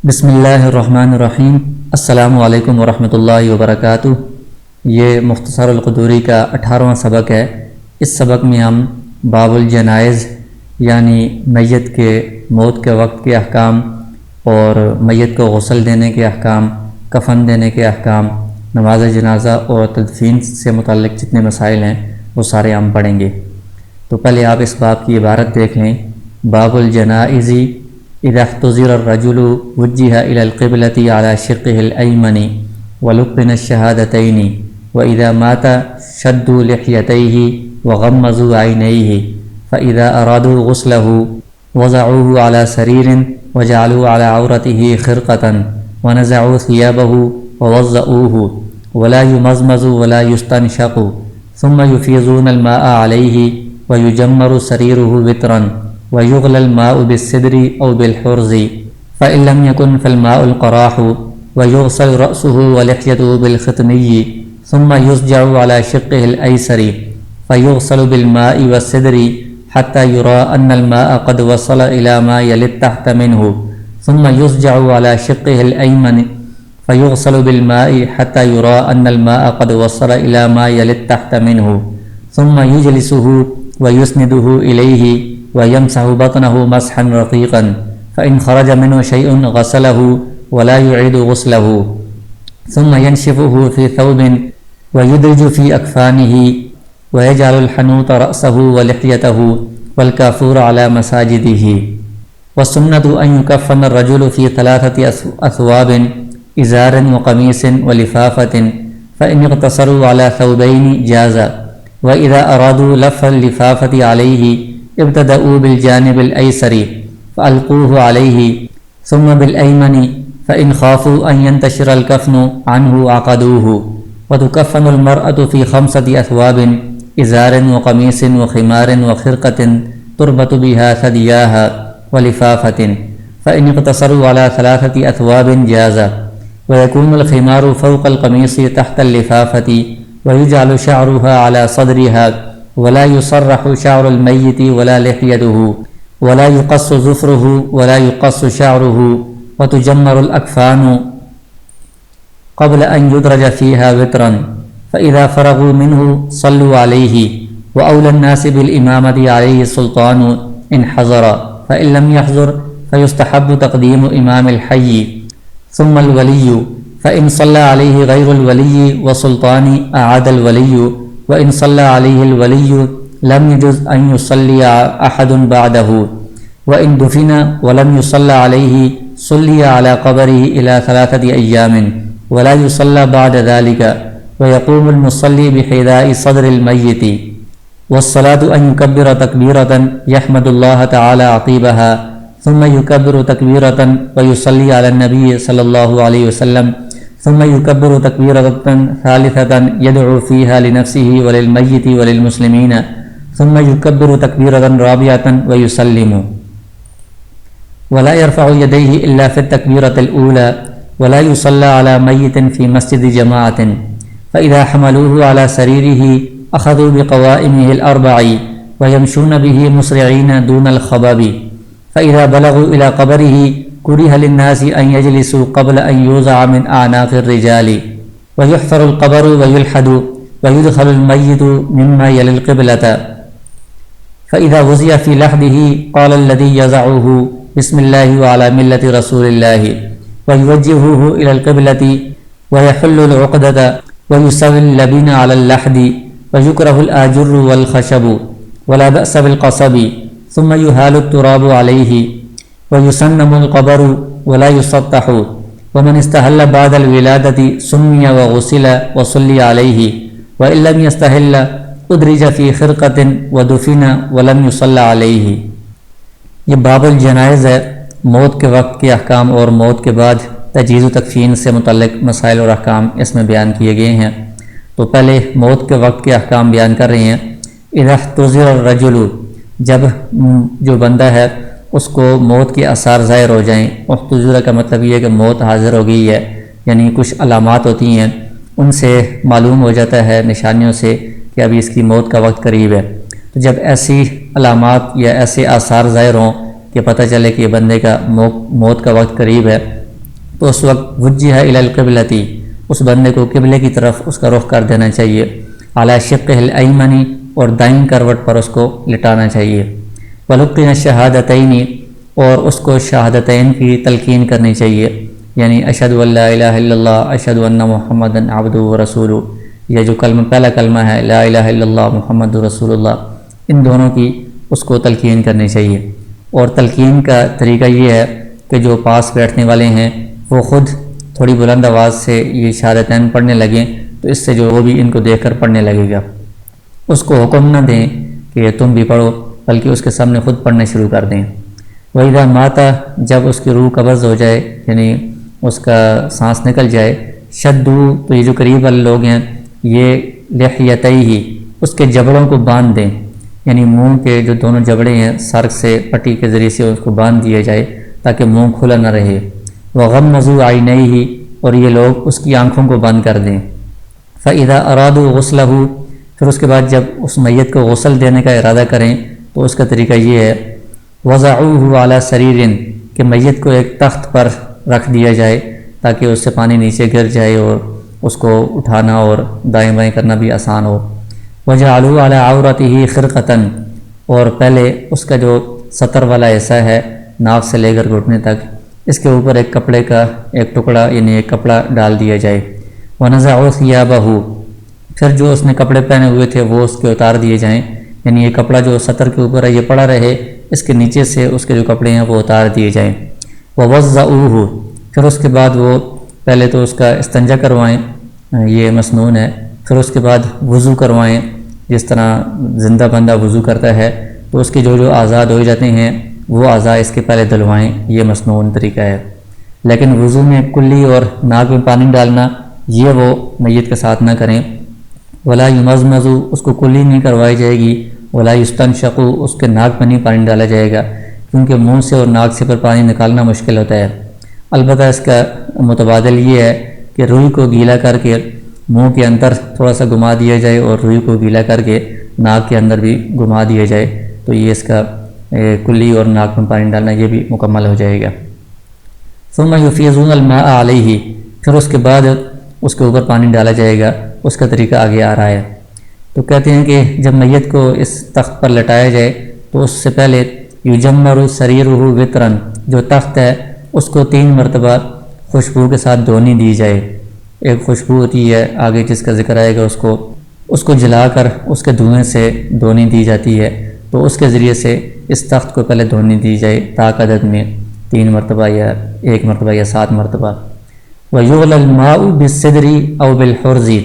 بسم اللہ الرحمن الرحیم۔ السلام علیکم ورحمۃ اللہ وبرکاتہ۔ یہ مختصر القدوری کا 18واں سبق ہے۔ اس سبق میں ہم باب الجنائز یعنی میت کے موت کے وقت کے احکام اور میت کو غسل دینے کے احکام، کفن دینے کے احکام، نماز جنازہ اور تدفین سے متعلق جتنے مسائل ہیں وہ سارے ہم پڑھیں گے۔ تو پہلے آپ اس باب کی عبارت دیکھ لیں۔ باب الجنائز اذا احتضر الرجل وجه الى القبلة على شقه الأيمن ولقن الشهادتين واذا مات شدوا لحيتيه وغمزوا عينيه فاذا ارادوا غسله وضعوه على سرير وجعلوا على عورته خرقة ونزعوا ثيابه ووضؤوه ولا يمزمز ولا يستنشق ثم يفيضون الماء عليه ويجمر سريره وترا ويغلى الماء بالسدر أو بالحرز فإن لم يكن فالماء القراح ويغسل رأسه ولحيته بالختمي ثم يسجع على شقه الأيسر فيغسل بالماء والسدر حتى يرى أن الماء قد وصل إلى ما يلي تحت منه ثم يسجع على شقه الأيمن فيغسل بالماء حتى يرى أن الماء قد وصل إلى ما يلي تحت منه ثم يجلسه ويسنده إليه ويمسح بطنه مسحا رقيقا فإن خرج منه شيء غسله ولا يعيد غسله ثم ينشفه في ثوب ويدرج في أكفانه ويجعل الحنوط رأسه ولحيته والكافور على مساجده والسنة أن يكفن الرجل في 3 أثواب إزار وقميص ولفافة فإن اقتصروا على ثوبين جاز وإذا أرادوا لف اللفافة عليه ابتدأوا بالجانب الأيسر فألقوه عليه ثم بالأيمن فإن خافوا أن ينتشر الكفن عنه عقدوه وتكفن المرأة في 5 أثواب إزار وقميص وخمار وخرقة تربط بها ثدياها ولفافة فإن اقتصروا على 3 أثواب جاز ويكون الخمار فوق القميص تحت اللفافة ويجعل شعرها على صدرها ولا يصرح شعر الميت ولا لحيته ولا يقص ظفره ولا يقص شعره وتجمر الأكفان قبل أن يدرج فيها وترا فإذا فرغوا منه صلوا عليه وأولى الناس بالإمامة عليه السلطان إن حضر فإن لم يحضر فيستحب تقديم إمام الحي ثم الولي فإن صلى عليه غير الولي وسلطان أعاد الولي وإن صلى عليه الولي لم يجوز أن يصلي أحد بعده وإن دفن ولم يصلى عليه صلي على قبره إلى 3 أيام ولا يصلى بعد ذلك ويقوم المصلي بحذاء صدر الميت والصلاة أن يكبر تكبيرة يحمد الله تعالى عقيبها ثم يكبر تكبيرة ويصلي على النبي صلى الله عليه وسلم ثم يكبر تكبيرة ثالثة يدعو فيها لنفسه وللميت وللمسلمين ثم يكبر تكبيرة رابعة ويسلم ولا يرفع يديه إلا في التكبيرة الأولى ولا يصلى على ميت في مسجد جماعة فإذا حملوه على سريره أخذوا بقوائمه ال4 ويمشون به مسرعين دون الخباب فإذا بلغوا إلى قبره كره للناس أن يجلسوا قبل أن يوضع من أعناق الرجال ويحفر القبر ويلحد ويدخل الميت مما يلي القبلة فإذا وضع في لحده قال الذي يضعه بسم الله وعلى ملة رسول الله ويوجهه إلى القبلة ويحل العقدة ويسوي اللبن على اللحد ويكره الآجر والخشب ولا بأس بالقصب ثم يهال التراب عليه ويسنم القبر ولا يسطح ومن استهل بعد الولادة سمي وغسل وصلي عليه وإن لم يستهل أدرج في خرقة ودفن ولم يصلى عليه۔ یہ باب الجنائز ہے، موت کے وقت کے احکام اور موت کے بعد تجہیز و تکفین سے متعلق مسائل اور احکام اس میں بیان کیے گئے ہیں۔ تو پہلے موت کے وقت کے احکام بیان کر رہے ہیں۔ اذا احتضر الرجل، جب جو بندہ ہے اس کو موت کے آثار ظاہر ہو جائیں۔ احتضر کا مطلب یہ ہے کہ موت حاضر ہو گئی ہے، یعنی کچھ علامات ہوتی ہیں ان سے معلوم ہو جاتا ہے، نشانیوں سے کہ ابھی اس کی موت کا وقت قریب ہے۔ تو جب ایسی علامات یا ایسے آثار ظاہر ہوں کہ پتہ چلے کہ یہ بندے کا موت کا وقت قریب ہے، تو اس وقت وجہ الی القبلتی، اس بندے کو قبلے کی طرف اس کا رخ کر دینا چاہیے، علی شقہ الایمنی، اور دائیں کروٹ پر اس کو لٹانا چاہیے، ولقن الشہادتین، اور اس کو شہادتین کی تلقین کرنی چاہیے، یعنی اشہد ان لا الہ الا اللہ اشہد ان محمد عبدہ ورسولہ، یہ جو پہلا کلمہ ہے لا الہ الا اللہ محمد رسول اللہ، ان دونوں کی اس کو تلقین کرنی چاہیے۔ اور تلقین کا طریقہ یہ ہے کہ جو پاس بیٹھنے والے ہیں وہ خود تھوڑی بلند آواز سے یہ شہادتین پڑھنے لگیں، تو اس سے جو وہ بھی ان کو دیکھ کر پڑھنے لگے گا۔ اس کو حکم نہ دیں کہ تم بھی پڑھو، بلکہ اس کے سامنے خود پڑھنے شروع کر دیں۔ وَإِذَا مَاتَ، جب اس کی روح قبض ہو جائے، یعنی اس کا سانس نکل جائے، شدّو، تو یہ جو قریب والے لوگ ہیں یہ لحیتیہ، اس کے جبڑوں کو باندھ دیں، یعنی منہ کے جو دونوں جبڑے ہیں سر سے پٹی کے ذریعے سے اس کو باندھ دیا جائے تاکہ منہ کھلا نہ رہے۔ وَغَمَّضُوا عَيْنَيْهِ، اور یہ لوگ اس کی آنکھوں کو بند کر دیں۔ فَإِذَا أَرَادُوا غُسْلَهُ، پھر اس کے بعد جب اس میت کو غسل دینے کا ارادہ کریں تو اس کا طریقہ یہ ہے، وَضَعُوهُ عَلَى سَرِيرٍ، کہ میت کو ایک تخت پر رکھ دیا جائے تاکہ اس سے پانی نیچے گر جائے اور اس کو اٹھانا اور دائیں بائیں کرنا بھی آسان ہو۔ وَجَعَلُوا عَلَى عَوْرَتِهِ خِرْقَةً، اور پہلے اس کا جو سطر والا حصہ ہے ناک سے لے کر گھٹنے تک، اس کے اوپر ایک کپڑے کا ایک ٹکڑا یعنی ایک کپڑا ڈال دیا جائے۔ وَنَزَعُوا ثِيَابَهُ، پھر جو اس نے کپڑے پہنے ہوئے تھے وہ اس کے اتار دیے جائیں، یعنی یہ کپڑا جو سطر کے اوپر ہے یہ پڑا رہے، اس کے نیچے سے اس کے جو کپڑے ہیں وہ اتار دیے جائیں۔ وَوَضَّعُوهُ، پھر اس کے بعد وہ پہلے تو اس کا استنجا کروائیں، یہ مسنون ہے، پھر اس کے بعد وضو کروائیں، جس طرح زندہ بندہ وضو کرتا ہے تو اس کے جو اعضاء دھوئے جاتے ہیں وہ اعضاء اس کے پہلے دھلوائیں، یہ مسنون طریقہ ہے۔ لیکن وضو میں کلی اور ناک میں پانی ڈالنا یہ وہ میت کے ساتھ نہ کریں۔ ولا یمزمز، اس کو کلی نہیں کروائی جائے گی۔ ولا یستنشق، اس کے ناک میں نہیں پانی ڈالا جائے گا، کیونکہ منہ سے اور ناک سے پر پانی نکالنا مشکل ہوتا ہے۔ البتہ اس کا متبادل یہ ہے کہ روئی کو گیلا کر کے منہ کے اندر تھوڑا سا گھما دیا جائے اور روئی کو گیلا کر کے ناک کے اندر بھی گھما دیا جائے، تو یہ اس کا کلی اور ناک میں پانی ڈالنا یہ بھی مکمل ہو جائے گا۔ ثم یفیضون الماء علیہ، پھر اس کے بعد اس کے اوپر پانی ڈالا جائے گا، اس کا طریقہ آگے آ رہا ہے۔ تو کہتے ہیں کہ جب میت کو اس تخت پر لٹایا جائے تو اس سے پہلے یجمر سریرہ وطرن، جو تخت ہے اس کو 3 مرتبہ خوشبو کے ساتھ دھونی دی جائے۔ ایک خوشبو ہوتی ہے آگے جس کا ذکر آئے گا، اس کو جلا کر اس کے دھوئیں سے دھونی دی جاتی ہے، تو اس کے ذریعے سے اس تخت کو پہلے دھونی دی جائے طاق عدد میں 3 مرتبہ یا 1 مرتبہ یا 7 مرتبہ۔ وَيُغْلَى الْمَاءُ بِالسِّدْرِ أَوْ بِالْحُرْزِ،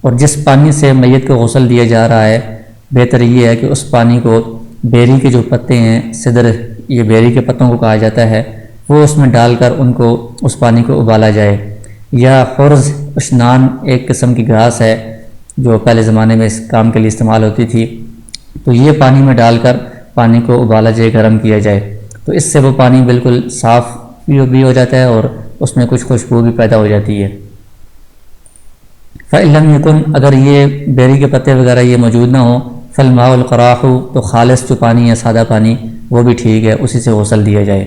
اور جس پانی سے میت کو غسل دیا جا رہا ہے بہتر یہ ہے کہ اس پانی کو بیری کے جو پتے ہیں، صدر یہ بیری کے پتوں کو کہا جاتا ہے، وہ اس میں ڈال کر ان کو اس پانی کو ابالا جائے۔ یا حرز اشنان ایک قسم کی گھاس ہے جو پہلے زمانے میں اس کام کے لیے استعمال ہوتی تھی، تو یہ پانی میں ڈال کر پانی کو ابالا جائے، گرم کیا جائے، تو اس سے وہ پانی بالکل صاف بھی ہو جاتا ہے اور اس میں کچھ خوشبو بھی پیدا ہو جاتی ہے۔ فَإِلَّمْ يَكُنْ، اگر یہ بیری کے پتے وغیرہ یہ موجود نہ ہوں، فَالْمَاءُ الْقَرَاحُ، تو خالص جو پانی ہے سادہ پانی وہ بھی ٹھیک ہے، اسی سے غسل دیا جائے۔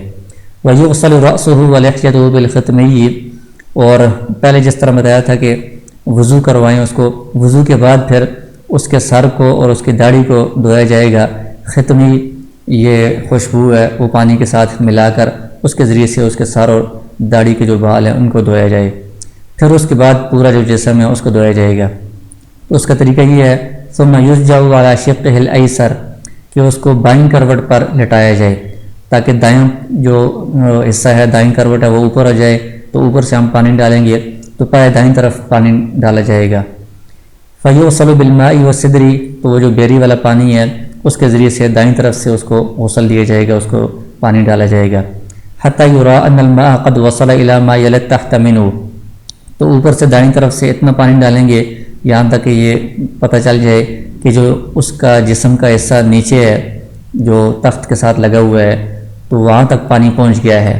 وَيُغْسَلُ رَأْسُهُ وَلِحْيَتُهُ بِالْخِتْمِيِّ، اور پہلے جس طرح بتایا تھا کہ وضو کروائیں اس کو، وضو کے بعد پھر اس کے سر کو اور اس کی داڑھی کو دھویا جائے گا۔ ختمی یہ خوشبو ہے وہ پانی کے ساتھ ملا کر اس کے ذریعے سے اس کے سر اور داڑھی کے جو بال ہیں ان کو دھویا جائے، پھر اس کے بعد پورا جو جسم ہے اس کو دھویا جائے گا۔ تو اس کا طریقہ یہ ہے، ثم یسجع علی شقہ الایسر، کہ اس کو بائیں کروٹ پر لٹایا جائے تاکہ دائیں جو حصہ ہے دائیں کروٹ ہے وہ اوپر آ جائے، تو اوپر سے ہم پانی ڈالیں گے تو پائے دائیں طرف پانی ڈالا جائے گا۔ فیغسل بالماء والسدر، تو وہ جو بیری والا پانی ہے اس کے ذریعے سے دائیں طرف سے اس کو غسل دیا جائے گا، اس کو پانی ڈالا جائے گا۔ حتی یرا ان الماء قد وصل الى ما یلی تحت منہ، تو اوپر سے دائیں طرف سے اتنا پانی ڈالیں گے یہاں تک کہ یہ پتہ چل جائے کہ جو اس کا جسم کا حصہ نیچے ہے جو تخت کے ساتھ لگا ہوا ہے تو وہاں تک پانی پہنچ گیا ہے۔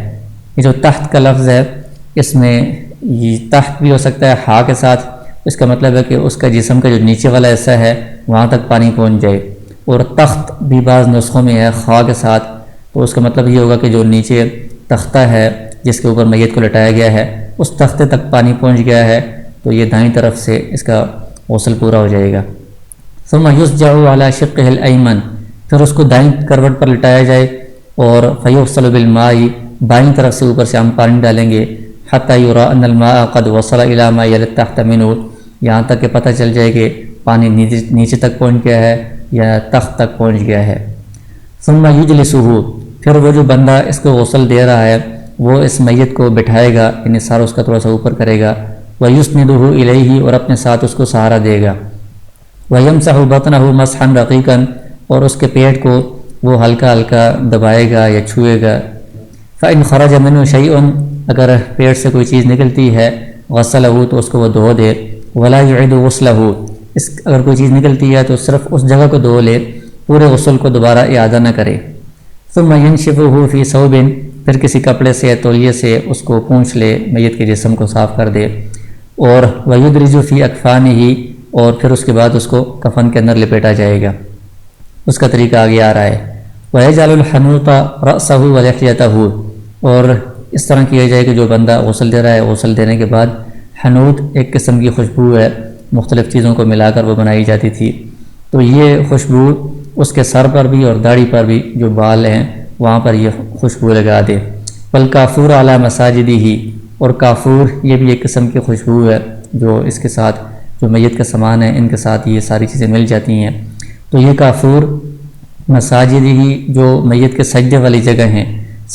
یہ جو تحت کا لفظ ہے اس میں یہ تحت بھی ہو سکتا ہے ہا کے ساتھ، اس کا مطلب ہے کہ اس کا جسم کا جو نیچے والا حصہ ہے وہاں تک پانی پہنچ جائے، اور تخت بھی بعض نسخوں میں ہے خا کے ساتھ، تو اس کا مطلب یہ ہوگا کہ جو نیچے تختہ ہے جس کے اوپر میت کو لٹایا گیا ہے اس تختے تک پانی پہنچ گیا ہے تو یہ دائیں طرف سے اس کا غسل پورا ہو جائے گا۔ ثم یسجع علی شقہ الایمن، پھر اس کو دائیں کروٹ پر لٹایا جائے اور فیغسل بالماء، بائیں طرف سے اوپر سے ہم پانی ڈالیں گے، حتی یری ان الماء قد وصل الی ما یلی تحت منہ، یہاں تک کہ پتہ چل جائے کہ پانی نیچے تک پہنچ گیا ہے یا تخت تک پہنچ گیا ہے۔ ثم یجلسہ، پھر وہ جو بندہ اس کو غسل دے رہا ہے وہ اس میت کو بٹھائے گا، یعنی سر اس کا تھوڑا سا اوپر کرے گا، وَيُسْنِدُهُ إِلَيْهِ، اور اپنے ساتھ اس کو سہارا دے گا، وَيَمْسَحُ بَطْنَهُ مَسْحًا رَقِيقًا، اور اس کے پیٹ کو وہ ہلکا ہلکا دبائے گا یا چھوئے گا۔ فَإِنْ خَرَجَ مِنْهُ شَيْءٌ، اگر پیٹ سے کوئی چیز نکلتی ہے، غسلہ، تو اس کو وہ دھو دے، وَلَا يُعِدُ غُسْلَهُ، اگر کوئی چیز نکلتی ہے تو صرف اس جگہ کو دھو لے، پورے غسل کو دوبارہ اعادہ نہ کرے۔ ثُمَّ يَنْشِفُهُ فِي ثَوْبٍ، پھر کسی کپڑے سے یا تولیے سے اس کو پونچھ لے، میت کے جسم کو صاف کر دے، اور وَيُدْرِجُ فِي أَكْفَانِهِ، اور پھر اس کے بعد اس کو کفن کے اندر لپیٹا جائے گا۔ اس کا طریقہ آگے آ رہا ہے، وَيَجْعَلُ الْحَنُوطَ رَأْسَهُ وَلِحْيَتَهُ، اور اس طرح کیا جائے کہ جو بندہ غسل دے رہا ہے، غسل دینے کے بعد حنوط ایک قسم کی خوشبو ہے، مختلف چیزوں کو ملا کر وہ بنائی جاتی تھی، تو یہ خوشبو اس کے سر پر بھی اور داڑھی پر بھی جو بال ہیں وہاں پر یہ خوشبو لگا دے۔ وَالْكَافُورَ عَلَى مَسَاجِدِهِ، اور کافور یہ بھی ایک قسم کی خوشبو ہے جو اس کے ساتھ جو میت کا سامان ہے ان کے ساتھ یہ ساری چیزیں مل جاتی ہیں، تو یہ کافور مساجدہ، جو میت کے سجدے والی جگہ ہیں،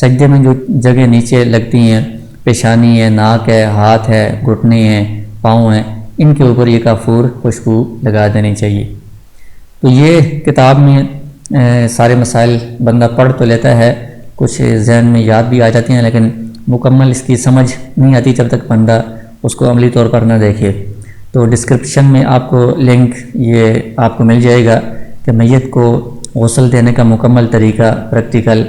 سجدے میں جو جگہ نیچے لگتی ہیں، پیشانی ہے، ناک ہے، ہاتھ ہے، گھٹنے ہیں، پاؤں ہیں، ان کے اوپر یہ کافور خوشبو لگا دینی چاہیے۔ تو یہ کتاب میں سارے مسائل بندہ پڑھ تو لیتا ہے، کچھ ذہن میں یاد بھی آ جاتی ہیں، لیکن مکمل اس کی سمجھ نہیں آتی جب تک بندہ اس کو عملی طور پر نہ دیکھے۔ تو ڈسکرپشن میں آپ کو لنک یہ آپ کو مل جائے گا کہ میت کو غسل دینے کا مکمل طریقہ پریکٹیکل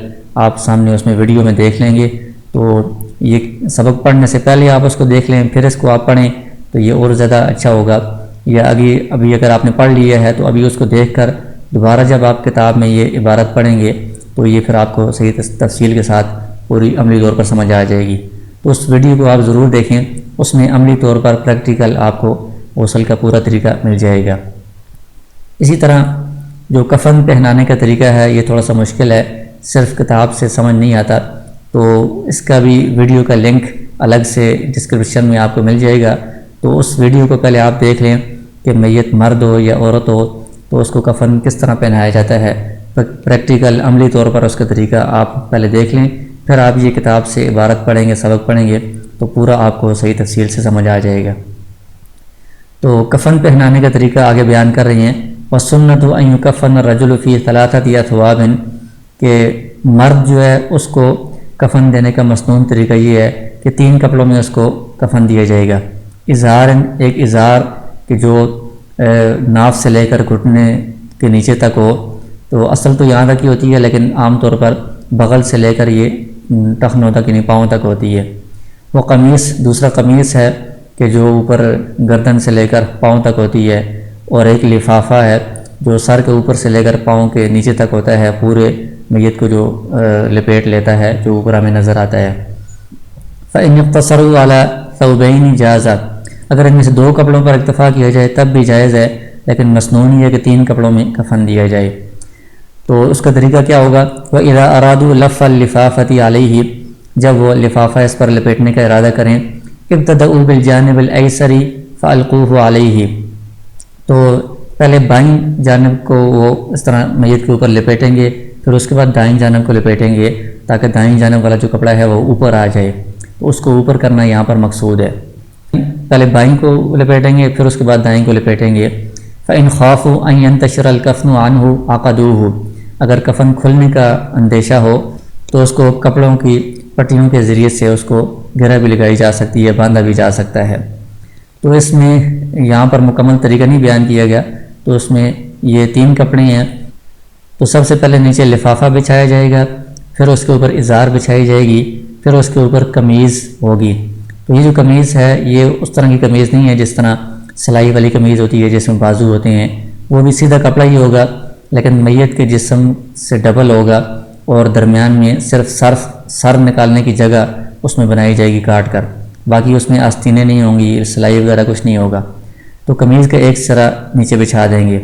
آپ سامنے اس میں ویڈیو میں دیکھ لیں گے، تو یہ سبق پڑھنے سے پہلے آپ اس کو دیکھ لیں، پھر اس کو آپ پڑھیں تو یہ اور زیادہ اچھا ہوگا۔ یا ابھی اگر آپ نے پڑھ لیا ہے تو ابھی اس کو دیکھ کر دوبارہ جب آپ کتاب میں یہ عبارت پڑھیں گے تو یہ پھر آپ کو صحیح تفصیل کے ساتھ پوری عملی طور پر سمجھ آ جائے گی۔ تو اس ویڈیو کو آپ ضرور دیکھیں، اس میں عملی طور پر پریکٹیکل آپ کو غسل کا پورا طریقہ مل جائے گا۔ اسی طرح جو کفن پہنانے کا طریقہ ہے یہ تھوڑا سا مشکل ہے، صرف کتاب سے سمجھ نہیں آتا، تو اس کا بھی ویڈیو کا لنک الگ سے ڈسکرپشن میں آپ کو مل جائے گا۔ تو اس ویڈیو کو پہلے آپ دیکھ لیں کہ میت مرد ہو یا عورت ہو تو اس کو کفن کس طرح پہنایا جاتا ہے، پریکٹیکل عملی طور پر اس کا طریقہ آپ پہلے دیکھ لیں، پھر آپ یہ کتاب سے عبارت پڑھیں گے، سبق پڑھیں گے تو پورا آپ کو صحیح تفصیل سے سمجھ آ جائے گا۔ تو کفن پہنانے کا طریقہ آگے بیان کر رہی ہیں، وَالسُنَّةُ أَن يُكَفَّنَ الرَّجُلُ فِي ثَلَاثَةِ أَثْوَابٍ، کہ مرد جو ہے اس کو کفن دینے کا مسنون طریقہ یہ ہے کہ 3 کپڑوں میں اس کو کفن دیا جائے گا۔ ازار، ایک ازار کہ جو ناف سے لے کر گھٹنے کے نیچے تک ہو، تو اصل تو یہاں تک ہی ہوتی ہے لیکن عام طور پر بغل سے لے کر یہ ٹخنوں تک یعنی پاؤں تک ہوتی ہے۔ وہ قمیص، دوسرا قمیص ہے کہ جو اوپر گردن سے لے کر پاؤں تک ہوتی ہے، اور ایک لفافہ ہے جو سر کے اوپر سے لے کر پاؤں کے نیچے تک ہوتا ہے، پورے میت کو جو لپیٹ لیتا ہے، جو اوپر ہمیں نظر آتا ہے۔ فَإِنْ اقْتَصَرُوا عَلَى ثَوْبَيْنِ جَازَ، اگر ان میں سے 2 کپڑوں پر اکتفا کیا جائے تب بھی جائز ہے، لیکن مسنون یہ ہے کہ 3 کپڑوں میں کفن دیا جائے۔ تو اس کا طریقہ کیا ہوگا، وَإِذَا أَرَادُوا لَفَّ اللِّفَافَةِ عَلَيْهِ، جب وہ لفافہ اس پر لپیٹنے کا ارادہ کریں، ابتدأوا بالجانب الأيسر فألقوه علیہ، تو پہلے بائیں جانب کو وہ اس طرح میت کے اوپر لپیٹیں گے، پھر اس کے بعد دائیں جانب کو لپیٹیں گے تاکہ دائیں جانب والا جو کپڑا ہے وہ اوپر آ جائے، تو اس کو اوپر کرنا یہاں پر مقصود ہے۔ پہلے بائیں کو لپیٹیں گے پھر اس کے بعد دائیں کو لپیٹیں گے۔ فَإِنْ خَافُوا أَنْ يَنْتَشِرَ الْكَفْنُ عَنْهُ عَقَدُوهُ، اگر کفن کھلنے کا اندیشہ ہو تو اس کو کپڑوں کی پٹیوں کے ذریعے سے اس کو گرہ بھی لگائی جا سکتی ہے، باندھا بھی جا سکتا ہے۔ تو اس میں یہاں پر مکمل طریقہ نہیں بیان کیا گیا، تو اس میں یہ 3 کپڑے ہیں، تو سب سے پہلے نیچے لفافہ بچھایا جائے گا، پھر اس کے اوپر ازار بچھائی جائے گی، پھر اس کے اوپر قمیض ہوگی۔ تو یہ جو قمیض ہے یہ اس طرح کی قمیض نہیں ہے جس طرح سلائی والی قمیض ہوتی ہے جس میں بازو ہوتے ہیں، وہ بھی سیدھا کپڑا ہی ہوگا لیکن میت کے جسم سے ڈبل ہوگا، اور درمیان میں صرف سر نکالنے کی جگہ اس میں بنائی جائے گی کاٹ کر، باقی اس میں آستینیں نہیں ہوں گی، سلائی وغیرہ کچھ نہیں ہوگا۔ تو قمیض کا ایک سرا نیچے بچھا دیں گے،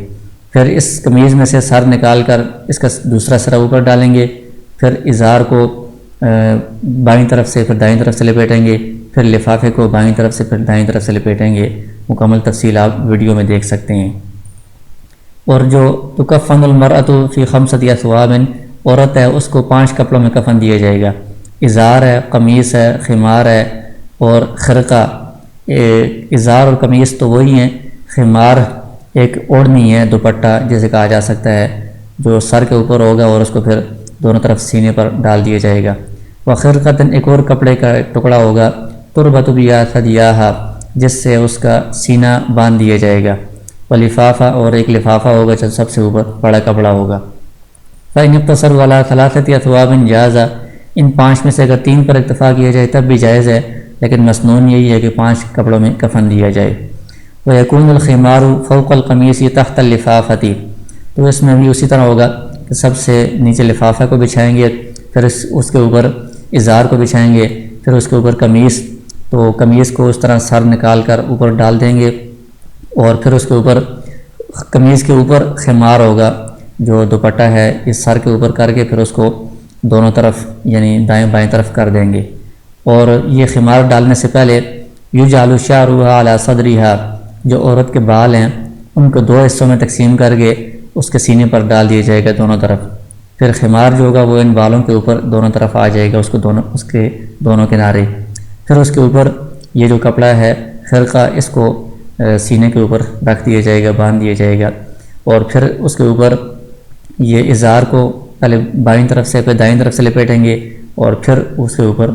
پھر اس قمیض میں سے سر نکال کر اس کا دوسرا سرا اوپر ڈالیں گے، پھر ازار کو بائیں طرف سے پھر دائیں طرف سے لپیٹیں گے، پھر لفافے کو بائیں طرف سے پھر دائیں طرف سے لپیٹیں گے۔ مکمل تفصیل آپ ویڈیو میں دیکھ سکتے ہیں۔ اور جو تکفن المرأۃ فی خمسۃ اثواب، عورت ہے اس کو 5 کپڑوں میں کفن دیا جائے گا۔ ازار ہے، قمیص ہے، خمار ہے اور خرقہ۔ ازار اور قمیص تو وہی ہیں، خمار ایک اوڑھنی ہے، دوپٹہ جیسے کہا جا سکتا ہے، جو سر کے اوپر ہوگا اور اس کو پھر دونوں طرف سینے پر ڈال دیا جائے گا۔ وخرقۃ، ایک اور کپڑے کا ٹکڑا ہوگا، تربط بہا ثدیاہا، جس سے اس کا سینہ باندھ دیا جائے گا۔ ولفافہ، اور ایک لفافہ ہوگا جو سب سے اوپر بڑا کپڑا ہوگا۔ فإن اقتصروا علی ثلاثۃ اثواب جاز، ان 5 میں سے اگر 3 پر اکتفا کیا جائے تب بھی جائز ہے، لیکن مسنون یہی ہے کہ 5 کپڑوں میں کفن دیا جائے۔ ويكون الخمار فوق القمیص تحت اللفافۃ، تو اس میں بھی اسی طرح ہوگا کہ سب سے نیچے لفافہ کو بچھائیں گے، پھر اس کے اوپر ازار کو بچھائیں گے، پھر اس کے اوپر قمیص، تو قمیص کو اس طرح سر نکال کر اوپر ڈال دیں گے، اور پھر اس کے اوپر قمیص کے اوپر خمار ہوگا جو دوپٹہ ہے، اس سر کے اوپر کر کے پھر اس کو دونوں طرف یعنی دائیں بائیں طرف کر دیں گے۔ اور یہ خمار ڈالنے سے پہلے یجعل شعرها علی صدرها، جو عورت کے بال ہیں ان کو 2 حصوں میں تقسیم کر کے اس کے سینے پر ڈال دیا جائے گا دونوں طرف، پھر خمار جو ہوگا وہ ان بالوں کے اوپر دونوں طرف آ جائے گا، اس کے دونوں کنارے، پھر اس کے اوپر یہ جو کپڑا ہے خرقہ، اس کو سینے کے اوپر رکھ دیا جائے گا، باندھ دیا جائے گا، اور پھر اس کے اوپر یہ ازار کو پہلے بائیں طرف سے پھر دائیں طرف سے لپیٹیں گے، اور پھر اس کے اوپر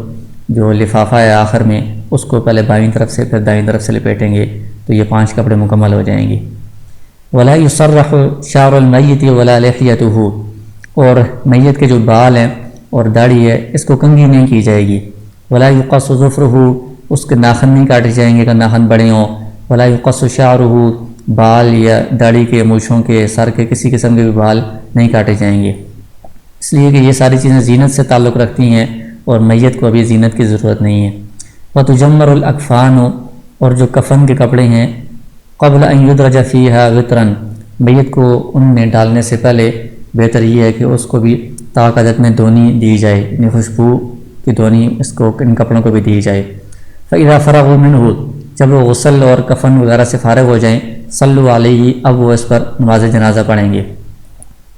جو لفافہ ہے آخر میں اس کو پہلے بائیں طرف سے پھر دائیں طرف سے لپیٹیں گے، تو یہ 5 کپڑے مکمل ہو جائیں گے۔ ولا يسرح شعر المیت ولا لحیتہ، اور میت کے جو بال ہیں اور داڑھی ہے اس کو کنگھی نہیں کی جائے گی۔ ولا يقص ظفرہ، اس کے ناخن نہیں کاٹے جائیں گے کہ ناخن بڑے ہوں۔ ولا يقص شعرہ، بال یا داڑھی کے، مونچھوں کے، سر کے کسی قسم کے بھی بال نہیں کاٹے جائیں گے، اس لیے کہ یہ ساری چیزیں زینت سے تعلق رکھتی ہیں اور میت کو ابھی زینت کی ضرورت نہیں ہے۔ وتجمر الاکفان، اور جو کفن کے کپڑے ہیں قبل ان یدرج فیہا وطرا، میت کو ان میں ڈالنے سے پہلے بہتر یہ ہے کہ اس کو بھی طاق عدد میں دھونی دی جائے، یعنی خوشبو کی دھونی اس کو ان کپڑوں کو بھی دی جائے۔ فاذا فرغوا منہ، جب وہ غسل اور کفن وغیرہ سے فارغ ہو جائیں، صلوا علیہ، اب وہ اس پر نماز جنازہ پڑھیں گے۔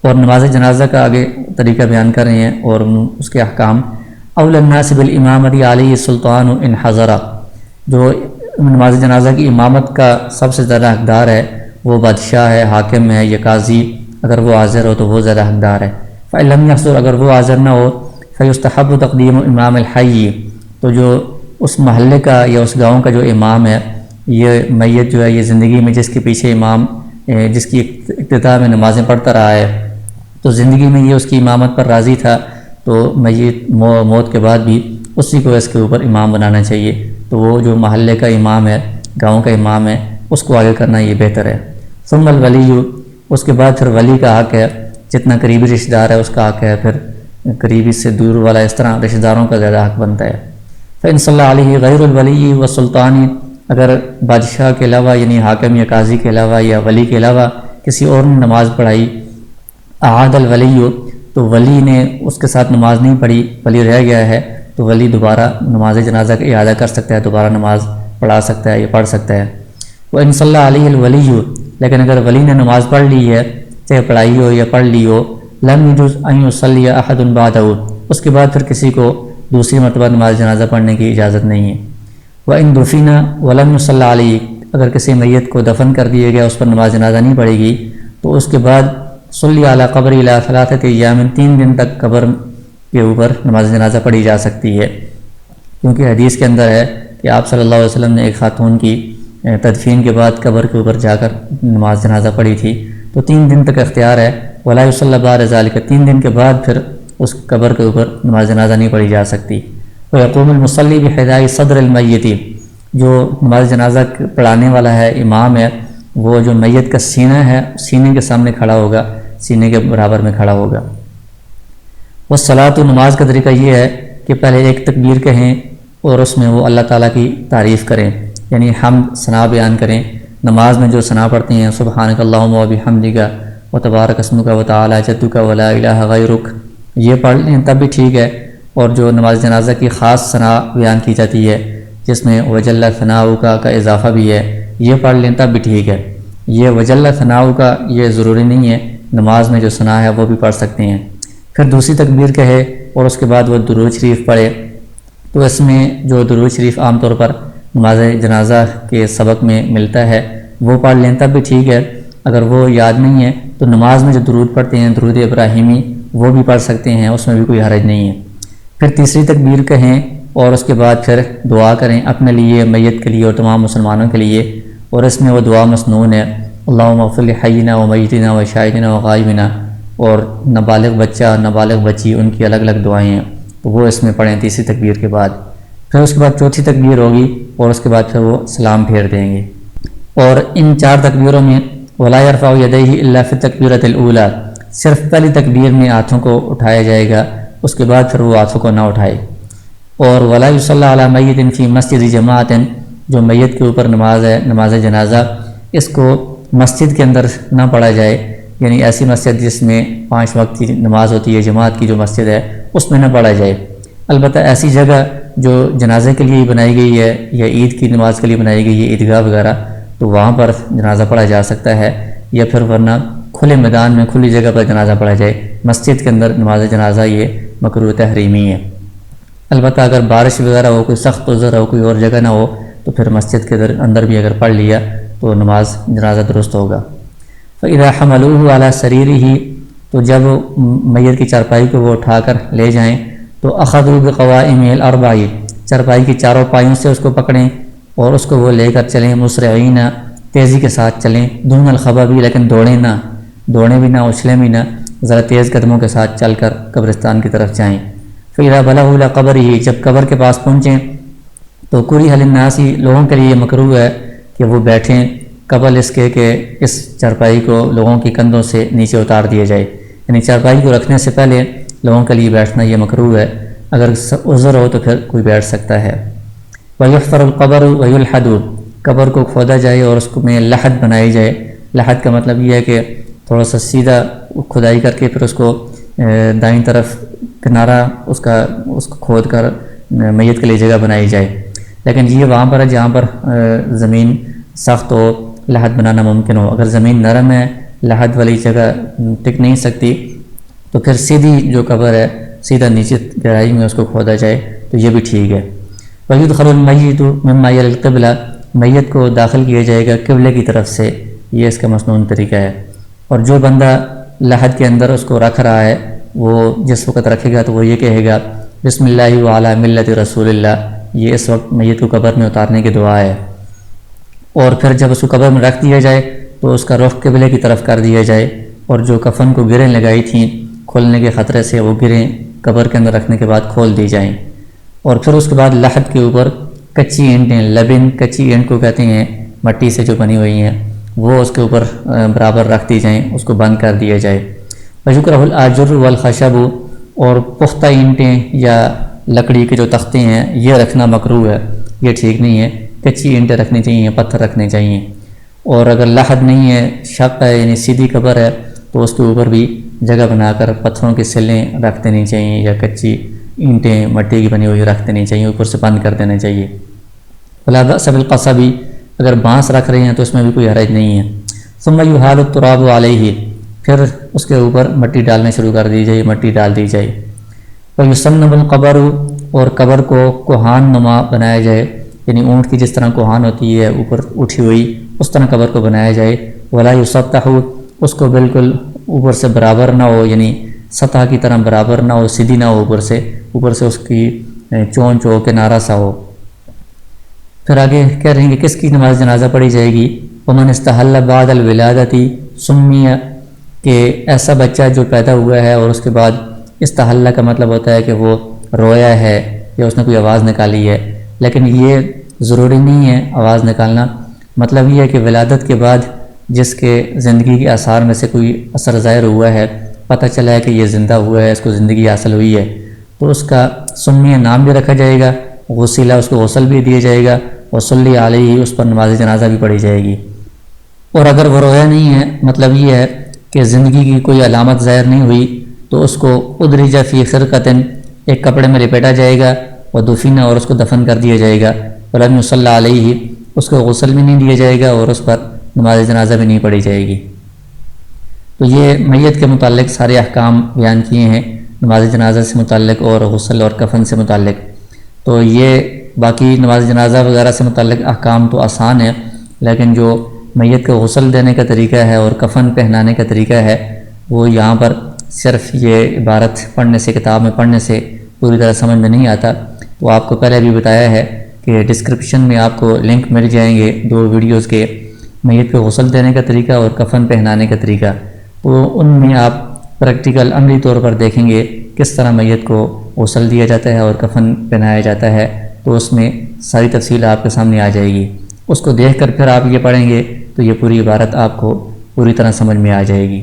اور نماز جنازہ کا آگے طریقہ بیان کر رہے ہیں اور اس کے احکام۔ اول الناس بالامامۃ علیہ السلطان ان حضر، جو نماز جنازہ کی امامت کا سب سے زیادہ حقدار ہے وہ بادشاہ ہے، حاکم ہے یا قاضی، اگر وہ حاضر ہو تو وہ زیادہ حقدار ہے۔ فإن لم يحضر، اگر وہ حاضر نہ ہو، فیستحب تقدیم امام الحی، تو جو اس محلے کا یا اس گاؤں کا جو امام ہے، یہ میت جو ہے یہ زندگی میں جس کے پیچھے امام جس کی ابتدا میں نمازیں پڑھتا رہا ہے، تو زندگی میں یہ اس کی امامت پر راضی تھا، تو میت موت کے بعد بھی اسی کو اس کے اوپر امام بنانا چاہیے۔ تو وہ جو محلے کا امام ہے، گاؤں کا امام ہے، اس کو آگے کرنا یہ بہتر ہے۔ ثم الولی، اس کے بعد پھر ولی کا حق ہے، جتنا قریبی رشتہ دار ہے اس کا حق ہے، پھر قریبی سے دور والا، اس طرح رشتہ داروں کا زیادہ حق بنتا ہے۔ فإن صلی علیہ غیر الولی والسلطان، اگر بادشاہ کے علاوہ یعنی حاکم یا قاضی کے علاوہ یا ولی کے علاوہ کسی اور نے نماز پڑھائی، اعاد الولی، تو ولی نے اس کے ساتھ نماز نہیں پڑھی، ولی رہ گیا ہے، تو ولی دوبارہ نماز جنازہ کا اعادہ کر سکتا ہے، دوبارہ نماز پڑھا سکتا ہے یا پڑھ سکتا ہے۔ وإن صلی علیہ الولی، لیکن اگر ولی نے نماز پڑھ لی ہے، چاہے پڑھائی ہو یا پڑھ لی ہو، لم یجوز ان یصلی احد بعدہ، اس کے بعد پھر کسی کو دوسری مرتبہ نماز جنازہ پڑھنے کی اجازت نہیں ہے۔ وإن دفن ولم یصلی علیہ، اگر کسی میت کو دفن کر دیا گیا، اس پر نماز جنازہ نہیں پڑھے گی، تو اس کے بعد صلی علی قبر الی ثلاثۃ ایام، 3 دن تک قبر کے اوپر نماز جنازہ پڑھی جا سکتی ہے، کیونکہ حدیث کے اندر ہے کہ آپ صلی اللہ علیہ وسلم نے ایک خاتون کی تدفین کے بعد قبر کے اوپر جا کر نماز جنازہ پڑھی تھی، تو 3 دن تک اختیار ہے۔ ولا یصلی بعد ذلک، 3 دن کے بعد پھر اس قبر کے اوپر نماز جنازہ نہیں پڑھی جا سکتی۔ ویقوم المصلی بحذاء صدر المیت، جو نماز جنازہ پڑھانے والا ہے، امام ہے، وہ جو میت کا سینہ ہے سینے کے سامنے کھڑا ہوگا، سینے کے برابر میں کھڑا ہوگا۔ والصلاۃ، نماز کا طریقہ یہ ہے کہ پہلے ایک تکبیر کہیں، اور اس میں وہ اللہ تعالیٰ کی تعریف کریں، یعنی حمد ثنا بیان کریں۔ نماز میں جو ثنا پڑھتے ہیں سبحانک اللہم و بحمدک و تبارک اسمک و تعالی جدک و لا الہ غیرک، یہ پڑھ لیں تب بھی ٹھیک ہے۔ اور جو نماز جنازہ کی خاص ثنا بیان کی جاتی ہے جس میں وجل ثناؤک کا اضافہ بھی ہے، یہ پڑھ لیں تب بھی ٹھیک ہے۔ یہ وجل ثناؤک کا یہ ضروری نہیں ہے، نماز میں جو ثنا ہے وہ بھی پڑھ سکتے ہیں۔ پھر دوسری تکبیر کہے اور اس کے بعد وہ درود شریف پڑھے، تو اس میں جو درود شریف عام طور پر نماز جنازہ کے سبق میں ملتا ہے وہ پڑھ لیں تب بھی ٹھیک ہے۔ اگر وہ یاد نہیں ہے تو نماز میں جو درود پڑھتے ہیں درود ابراہیمی وہ بھی پڑھ سکتے ہیں، اس میں بھی کوئی حرج نہیں ہے۔ پھر تیسری تکبیر کہیں اور اس کے بعد پھر دعا کریں اپنے لیے، میت کے لیے اور تمام مسلمانوں کے لیے، اور اس میں وہ دعا مسنون ہے اللہم اغفر لحینا و میتنا و شاہدنا و غائبنا، اور نابالغ بچہ نابالغ بچی ان کی الگ الگ دعائیں ہیں، تو وہ اس میں پڑھیں تیسری تکبیر کے بعد۔ پھر اس کے بعد چوتھی تکبیر ہوگی اور اس کے بعد پھر وہ سلام پھیر دیں گے۔ اور ان 4 تکبیروں میں ولا یرفع یدیہ الا فی التکبیرۃ الاولی، صرف پہلی تکبیر میں ہاتھوں کو اٹھایا جائے گا، اس کے بعد پھر وہ ہاتھوں کو نہ اٹھائے۔ اور ولا یصلی علی میت فی مسجد جماعت، جو میت کے اوپر نماز ہے نماز جنازہ، اس کو مسجد کے اندر نہ پڑھا جائے، یعنی ایسی مسجد جس میں 5 وقت کی نماز ہوتی ہے، جماعت کی جو مسجد ہے اس میں نہ پڑھا جائے۔ البتہ ایسی جگہ جو جنازے کے لیے ہی بنائی گئی ہے یا عید کی نماز کے لیے بنائی گئی ہے، عیدگاہ وغیرہ، تو وہاں پر جنازہ پڑھا جا سکتا ہے، یا پھر ورنہ کھلے میدان میں کھلی جگہ پر جنازہ پڑھا جائے۔ مسجد کے اندر نماز جنازہ یہ مکروہ تحریمی ہے۔ البتہ اگر بارش وغیرہ ہو، کوئی سخت عذر ہو، کوئی اور جگہ نہ ہو، تو پھر مسجد کے اندر بھی اگر پڑھ لیا تو نماز جنازہ درست ہوگا۔ فَإِذَا حَمَلُوهُ عَلَى سَرِيرِهِ، تو جب میت کی چارپائی کو وہ اٹھا کر لے جائیں تو أَخَذُوا بِقَوَائِمِهِ الْأَرْبَعِ، چارپائی کی چاروں پائیوں سے اس کو پکڑیں اور اس کو وہ لے کر چلیں، مُسْرِعِينَ، تیزی کے ساتھ چلیں، دون الخببی، لیکن دوڑیں نہ، دوڑیں بھی نہ، اچھلیں بھی نہ، ذرا تیز قدموں کے ساتھ چل کر قبرستان کی طرف جائیں۔ فَإِذَا بَلَغُوا إِلَى قَبْرِهِ، جب قبر کے پاس پہنچیں تو کُرِهَ لِلنَّاسِ، لوگوں کے لیے مکروہ ہے کہ وہ بیٹھیں قبل اس کے کہ اس چارپائی کو لوگوں کی کندھوں سے نیچے اتار دیا جائے، یعنی چارپائی کو رکھنے سے پہلے لوگوں کے لیے بیٹھنا یہ مکروہ ہے۔ اگر عذر ہو تو پھر کوئی بیٹھ سکتا ہے۔ وَيُحْفَرُ الْقَبْرُ وَيُلْحَدُ، قبر کو کھودا جائے اور اس میں لحد بنائی جائے۔ لحد کا مطلب یہ ہے کہ تھوڑا سا سیدھا کھدائی کر کے پھر اس کو دائیں طرف کنارہ اس کو کھود کر میت کے لیے جگہ بنائی جائے۔ لیکن یہ وہاں پر ہے جہاں پر زمین سخت ہو، لحد بنانا ممکن ہو۔ اگر زمین نرم ہے، لحد والی جگہ ٹک نہیں سکتی، تو پھر سیدھی جو قبر ہے سیدھا نیچے گہرائی میں اس کو کھودا جائے تو یہ بھی ٹھیک ہے۔ وَيُدْخَلُ الْمَيِّتُ مِمَّا يَلِي الْقِبْلَةَ، میت کو داخل کیا جائے گا قبلے کی طرف سے، یہ اس کا مسنون طریقہ ہے۔ اور جو بندہ لحد کے اندر اس کو رکھ رہا ہے وہ جس وقت رکھے گا تو وہ یہ کہے گا بسم اللہ وعلی ملت رسول اللہ، یہ اس وقت میت کو قبر میں اتارنے کی دعا ہے۔ اور پھر جب اس کو قبر میں رکھ دیا جائے تو اس کا رخ قبلے کی طرف کر دیا جائے، اور جو کفن کو گریں لگائی تھیں کھولنے کے خطرے سے وہ گریں قبر کے اندر رکھنے کے بعد کھول دی جائیں۔ اور پھر اس کے بعد لحد کے اوپر کچی اینٹیں، لبن کچی اینٹ کو کہتے ہیں، مٹی سے جو بنی ہوئی ہیں، وہ اس کے اوپر برابر رکھ دی جائیں، اس کو بند کر دیا جائے۔ وَيُكْرَهُ الْآجُرُ وَالْخَشَبُ، اور پختہ اینٹیں یا لکڑی کے جو تختے ہیں یہ رکھنا مکروہ ہے، یہ ٹھیک نہیں ہے۔ کچی اینٹیں رکھنی چاہیے، پتھر رکھنے چاہیے۔ اور اگر لحد نہیں ہے، شق ہے یعنی سیدھی قبر ہے، تو اس کے اوپر بھی جگہ بنا کر پتھروں کی سلیں رکھ دینی چاہیے، یا کچی اینٹیں مٹی کی بنی ہوئی رکھ دینی چاہیے، اوپر سے بند کر دینا چاہیے۔ وَلَا بَأْسَ بِالْقَصَبِ، اگر بانس رکھ رہے ہیں تو اس میں بھی کوئی حرج نہیں ہے۔ ثُمَّ يُحَالُ التُّرَابُ عَلَيْهِ، پھر اس کے اوپر مٹی ڈالنا شروع کر دی جائے، مٹی ڈال دی جائے۔ وَيُسَنَّبُ الْقَبْرُ، اور قبر کو کوہان نما بنایا جائے، یعنی اونٹ کی جس طرح کوہان ہوتی ہے اوپر اٹھی ہوئی، اس طرح قبر کو بنایا جائے۔ وَلَا يُسَطَّحُ، اس کو بالکل اوپر سے برابر نہ ہو، یعنی سطح کی طرح برابر نہ ہو، سیدھی نہ ہو، اوپر سے اس کی چونچ ہو، کنارہ سا ہو۔ پھر آگے کہہ رہے ہیں کہ کس کی نماز جنازہ پڑھی جائے گی۔ وَمَنِ اسْتَحَلَّ بَعْدَ الْوِلَادَةِ سُمِّيَ، کہ ایسا بچہ جو پیدا ہوا ہے اور اس کے بعد استحلہ کا مطلب ہوتا ہے کہ وہ رویا ہے یا اس نے کوئی آواز نکالی ہے، لیکن یہ ضروری نہیں ہے آواز نکالنا۔ مطلب یہ ہے کہ ولادت کے بعد جس کے زندگی کے آثار میں سے کوئی اثر ظاہر ہوا ہے، پتہ چلا ہے کہ یہ زندہ ہوا ہے، اس کو زندگی حاصل ہوئی ہے، تو اس کا سمیہ نام بھی رکھا جائے گا غسلہ اس کو غسل بھی دیا جائے گا، وصلی علیہ اس پر نماز جنازہ بھی پڑھی جائے گی۔ اور اگر وہ رویا نہیں ہے، مطلب یہ ہے کہ زندگی کی کوئی علامت ظاہر نہیں ہوئی، تو اس کو ادرج فی خرقۃ ایک کپڑے میں لپیٹا جائے گا، ودفن اور اس کو دفن کر دیا جائے گا، ولم یصلی علیہ اس کو غسل بھی نہیں دیا جائے گا اور اس پر نماز جنازہ بھی نہیں پڑھی جائے گی۔ تو یہ میت کے متعلق سارے احکام بیان کیے ہیں، نماز جنازہ سے متعلق اور غسل اور کفن سے متعلق۔ تو یہ باقی نماز جنازہ وغیرہ سے متعلق احکام تو آسان ہے، لیکن جو میت کو غسل دینے کا طریقہ ہے اور کفن پہنانے کا طریقہ ہے، وہ یہاں پر صرف یہ عبارت پڑھنے سے، کتاب میں پڑھنے سے پوری طرح سمجھ میں نہیں آتا۔ تو آپ کو پہلے بھی بتایا ہے کہ ڈسکرپشن میں آپ کو لنک مل جائیں گے 2 ویڈیوز کے، میت کو غسل دینے کا طریقہ اور کفن پہنانے کا طریقہ۔ تو ان میں آپ پریکٹیکل عملی طور پر دیکھیں گے کس طرح میت کو غسل دیا جاتا ہے اور کفن پہنایا جاتا ہے، تو اس میں ساری تفصیل آپ کے سامنے آ جائے گی۔ اس کو دیکھ کر پھر آپ یہ پڑھیں گے تو یہ پوری عبارت آپ کو پوری طرح سمجھ میں آ جائے گی۔